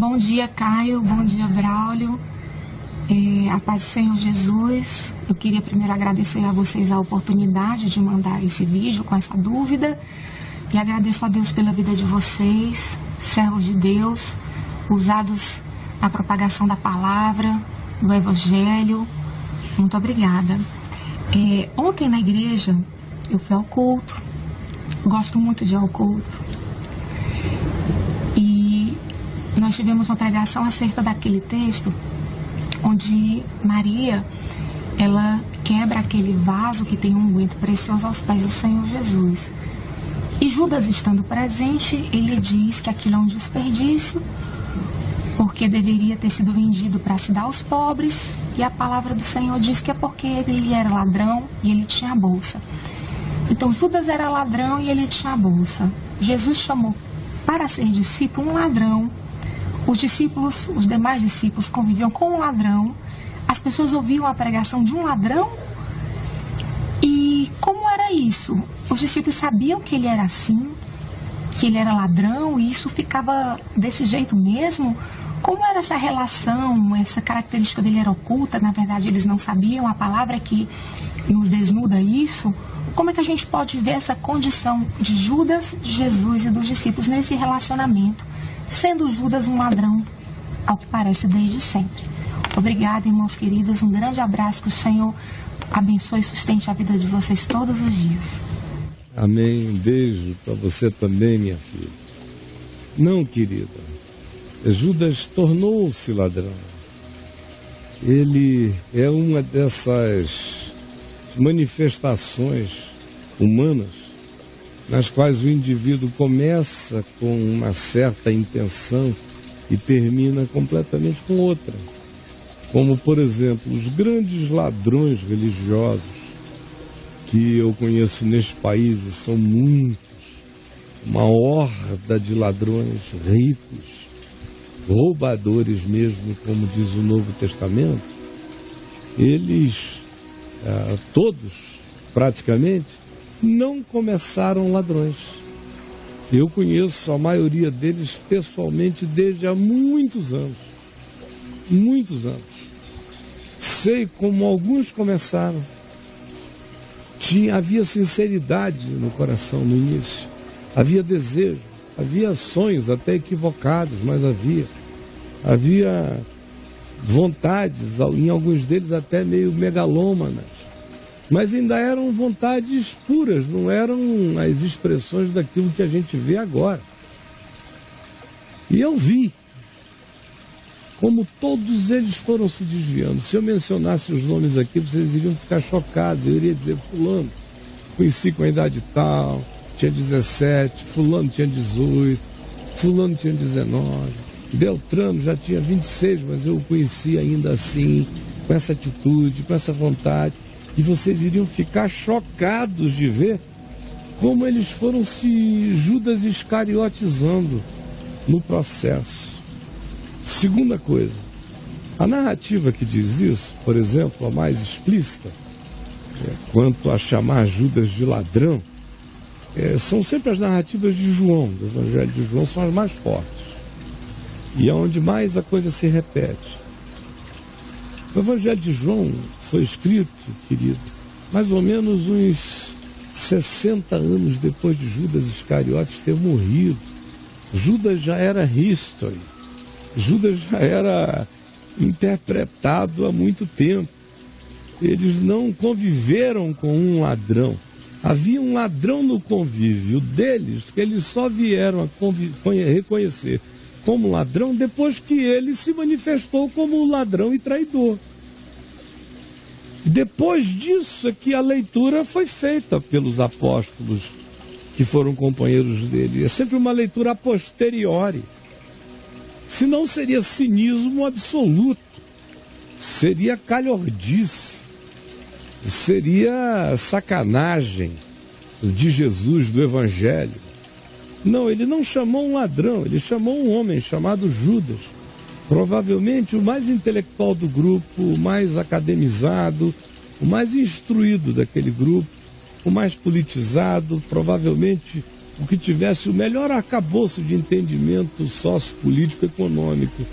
Bom dia, Caio. Bom dia, Braulio. A paz do Senhor Jesus. Eu queria primeiro agradecer a vocês a oportunidade de mandar esse vídeo com essa dúvida. E agradeço a Deus pela vida de vocês, servos de Deus, usados na propagação da palavra, do Evangelho. Muito obrigada. Ontem na igreja eu fui ao culto. Gosto muito de ir ao culto. E nós tivemos uma pregação acerca daquele texto onde Maria, ela quebra aquele vaso que tem um unguento precioso aos pés do Senhor Jesus. E Judas, estando presente, ele diz que aquilo é um desperdício, porque deveria ter sido vendido para se dar aos pobres, e a palavra do Senhor diz que é porque ele era ladrão e ele tinha a bolsa. Então Judas era ladrão e ele tinha a bolsa. Jesus chamou para ser discípulo um ladrão. Os demais discípulos conviviam com um ladrão. As pessoas ouviam a pregação de um ladrão. E como era isso? Os discípulos sabiam que ele era assim, que ele era ladrão, e isso ficava desse jeito mesmo? Como era essa relação, essa característica dele era oculta? Na verdade, eles não sabiam. A palavra que nos desnuda isso. Como é que a gente pode ver essa condição de Judas, de Jesus e dos discípulos nesse relacionamento, sendo Judas um ladrão, ao que parece, desde sempre? Obrigada, irmãos queridos. Um grande abraço. Que o Senhor abençoe e sustente a vida de vocês todos os dias. Amém. Um beijo para você também, minha filha. Não, querida. Judas tornou-se ladrão. Ele é uma dessas manifestações humanas nas quais o indivíduo começa com uma certa intenção e termina completamente com outra. Como, por exemplo, os grandes ladrões religiosos que eu conheço neste país, e são muitos, uma horda de ladrões ricos, roubadores mesmo, como diz o Novo Testamento. Eles, todos, praticamente, não começaram ladrões. Eu conheço a maioria deles pessoalmente desde há muitos anos. Muitos anos. Sei como alguns começaram. Havia sinceridade no coração no início. Havia desejo. Havia sonhos até equivocados, mas havia. Havia vontades, em alguns deles até meio megalômanas. Mas ainda eram vontades puras, não eram as expressões daquilo que a gente vê agora. E eu vi como todos eles foram se desviando. Se eu mencionasse os nomes aqui, vocês iriam ficar chocados. Eu iria dizer: fulano, conheci com a idade tal, tinha 17, fulano tinha 18, fulano tinha 19, Beltrano já tinha 26, mas eu o conheci ainda assim, com essa atitude, com essa vontade. E vocês iriam ficar chocados de ver como eles foram se Judas iscariotizando no processo. Segunda coisa, a narrativa que diz isso, por exemplo, a mais explícita, quanto a chamar Judas de ladrão, são sempre as narrativas de João, do Evangelho de João, são as mais fortes. E é onde mais a coisa se repete. O Evangelho de João foi escrito, querido, mais ou menos uns 60 anos depois de Judas Iscariotes ter morrido. Judas já era history. Judas já era interpretado há muito tempo. Eles não conviveram com um ladrão. Havia um ladrão no convívio deles que eles só vieram a reconhecer como ladrão depois que ele se manifestou como ladrão e traidor. Depois disso é que a leitura foi feita pelos apóstolos que foram companheiros dele. É sempre uma leitura a posteriori. Senão seria cinismo absoluto, seria calhordice, seria sacanagem de Jesus, do Evangelho. Não, ele não chamou um ladrão, ele chamou um homem chamado Judas. Provavelmente o mais intelectual do grupo, o mais academizado, o mais instruído daquele grupo, o mais politizado, provavelmente o que tivesse o melhor arcabouço de entendimento sociopolítico-econômico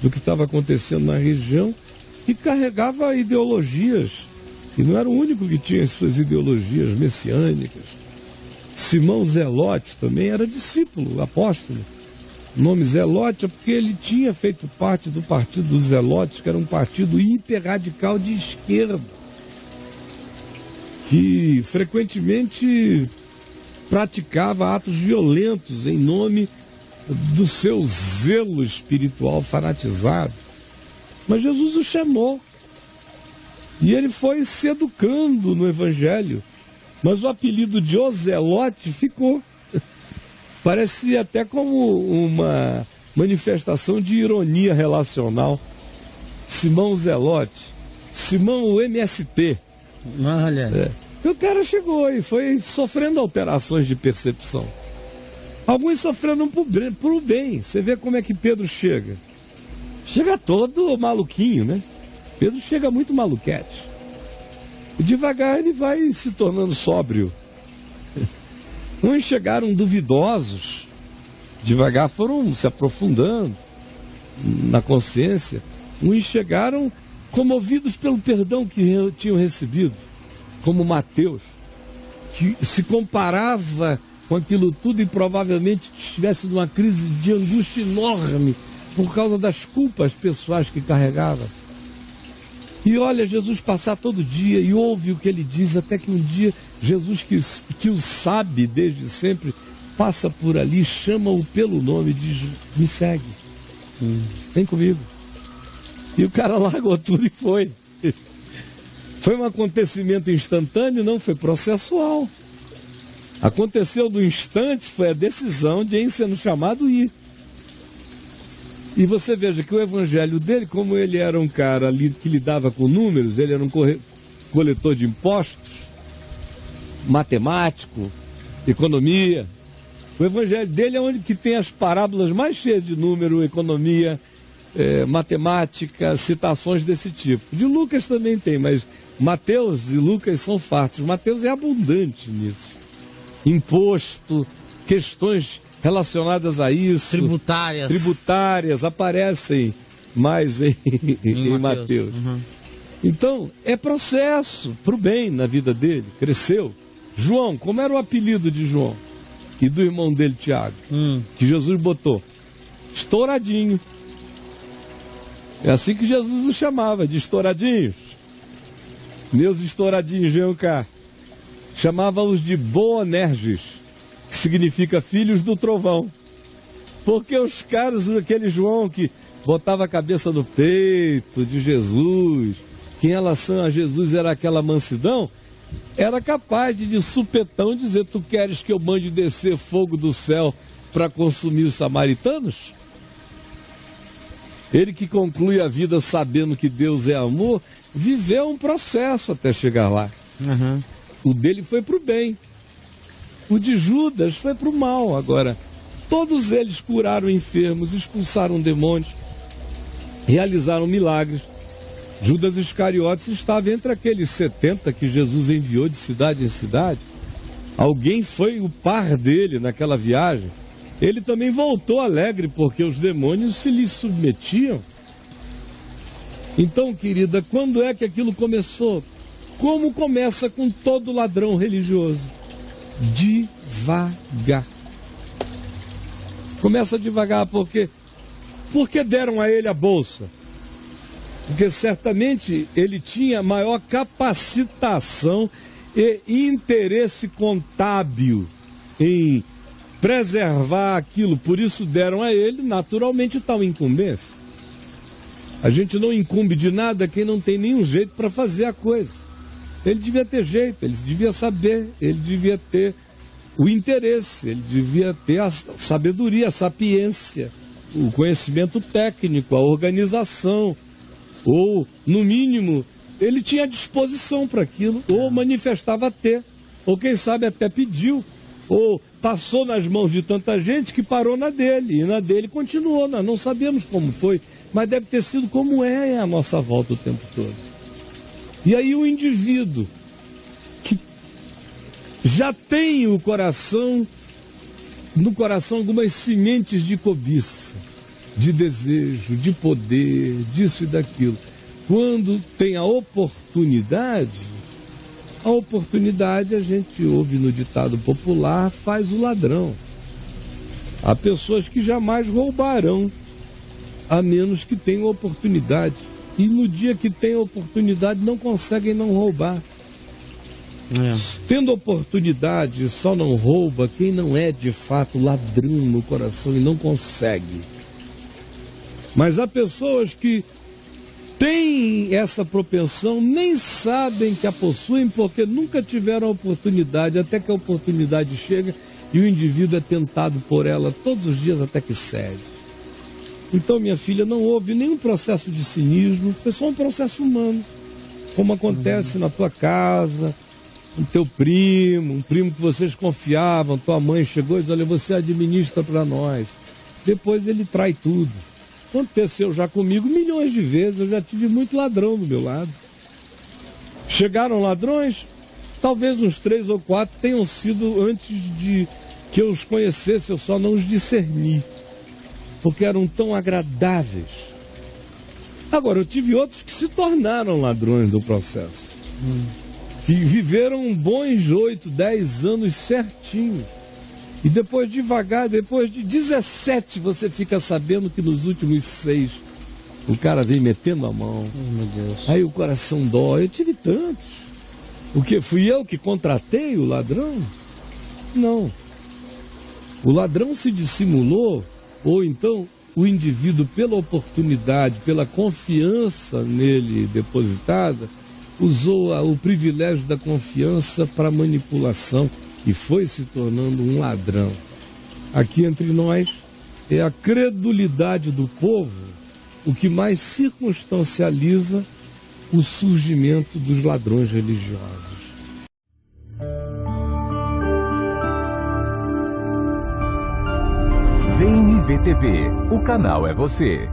do que estava acontecendo na região e carregava ideologias, e não era o único que tinha as suas ideologias messiânicas. Simão Zelote também era discípulo, apóstolo. O nome Zelote é porque ele tinha feito parte do partido dos Zelotes, que era um partido hiperradical de esquerda, que frequentemente praticava atos violentos em nome do seu zelo espiritual fanatizado. Mas Jesus o chamou e ele foi se educando no Evangelho, mas o apelido de O Zelote ficou. Parece até como uma manifestação de ironia relacional. Simão Zelote, Simão o MST. Olha. O cara chegou e foi sofrendo alterações de percepção. Alguns sofrendo por bem. Você vê como é que Pedro chega. Chega todo maluquinho, né? Pedro chega muito maluquete. E devagar ele vai se tornando sóbrio. Uns chegaram duvidosos, devagar foram se aprofundando na consciência. Uns chegaram comovidos pelo perdão que tinham recebido, como Mateus, que se comparava com aquilo tudo e provavelmente estivesse numa crise de angústia enorme por causa das culpas pessoais que carregava. E olha Jesus passar todo dia e ouve o que ele diz, até que um dia Jesus, que o sabe desde sempre, passa por ali, chama-o pelo nome e diz: me segue, vem comigo. E o cara largou tudo e foi. Foi um acontecimento instantâneo? Não, foi processual. Aconteceu no instante, foi a decisão de, em sendo chamado, ir. E você veja que o evangelho dele, como ele era um cara que lidava com números, ele era um coletor de impostos, matemático, economia. O evangelho dele é onde que tem as parábolas mais cheias de número, economia, matemática, citações desse tipo. De Lucas também tem, mas Mateus e Lucas são fartos. Mateus é abundante nisso. Imposto, questões relacionadas a isso. Tributárias aparecem mais em Mateus. Uhum. Então, é processo para o bem na vida dele. Cresceu. João, como era o apelido de João? E do irmão dele, Tiago? Que Jesus botou? Estouradinho. É assim que Jesus o chamava, de estouradinhos. Meus estouradinhos, venham cá. Chamava-os de Boanerges, que significa filhos do trovão. Porque os caras, aquele João que botava a cabeça no peito de Jesus, que em relação a Jesus era aquela mansidão, era capaz de supetão dizer: tu queres que eu mande descer fogo do céu para consumir os samaritanos? Ele que conclui a vida sabendo que Deus é amor, viveu um processo até chegar lá. Uhum. O dele foi para o bem. O de Judas foi para o mal. Agora, todos eles curaram enfermos, expulsaram demônios, realizaram milagres. Judas Iscariotes estava entre aqueles 70 que Jesus enviou de cidade em cidade. Alguém foi o par dele naquela viagem. Ele também voltou alegre porque os demônios se lhe submetiam. Então, querida, quando é que aquilo começou? Como começa com todo ladrão religioso? Devagar. Começa devagar porque deram a ele a bolsa. Porque certamente ele tinha maior capacitação e interesse contábil em preservar aquilo. Por isso deram a ele naturalmente tal incumbência. A gente não incumbe de nada quem não tem nenhum jeito para fazer a coisa. Ele devia ter jeito, ele devia saber, ele devia ter o interesse, ele devia ter a sabedoria, a sapiência, o conhecimento técnico, a organização, ou, no mínimo, ele tinha disposição para aquilo, ou manifestava ter, ou quem sabe até pediu, ou passou nas mãos de tanta gente que parou na dele, e na dele continuou. Nós não sabemos como foi, mas deve ter sido como é a nossa volta o tempo todo. E aí o indivíduo que já tem o coração no coração algumas sementes de cobiça, de desejo, de poder, disso e daquilo. Quando tem a oportunidade a gente ouve no ditado popular, faz o ladrão. Há pessoas que jamais roubarão, a menos que tenham oportunidade. E no dia que tem oportunidade, não conseguem não roubar. Tendo oportunidade, só não rouba quem não é de fato ladrão no coração e não consegue. Mas há pessoas que têm essa propensão, nem sabem que a possuem porque nunca tiveram a oportunidade, até que a oportunidade chega e o indivíduo é tentado por ela todos os dias até que cede. Então, minha filha, não houve nenhum processo de cinismo, foi só um processo humano, como acontece na tua casa, com teu primo, um primo que vocês confiavam, tua mãe chegou e disse, olha, você administra para nós. Depois ele trai tudo. Aconteceu já comigo milhões de vezes, eu já tive muito ladrão do meu lado. Chegaram ladrões, talvez uns 3 ou 4 tenham sido antes de que eu os conhecesse, eu só não os discerni, porque eram tão agradáveis. Agora, eu tive outros que se tornaram ladrões do processo, que viveram bons 8, 10 anos certinhos. E depois, devagar, depois de 17, você fica sabendo que nos últimos 6 o cara vem metendo a mão. Meu Deus. Aí o coração dói. Eu tive tantos. O que? Fui eu que contratei o ladrão? Não. O ladrão se dissimulou, ou então o indivíduo, pela oportunidade, pela confiança nele depositada, usou o privilégio da confiança para manipulação e foi se tornando um ladrão. Aqui entre nós, é a credulidade do povo o que mais circunstancializa o surgimento dos ladrões religiosos. VNV-TV, o canal é você.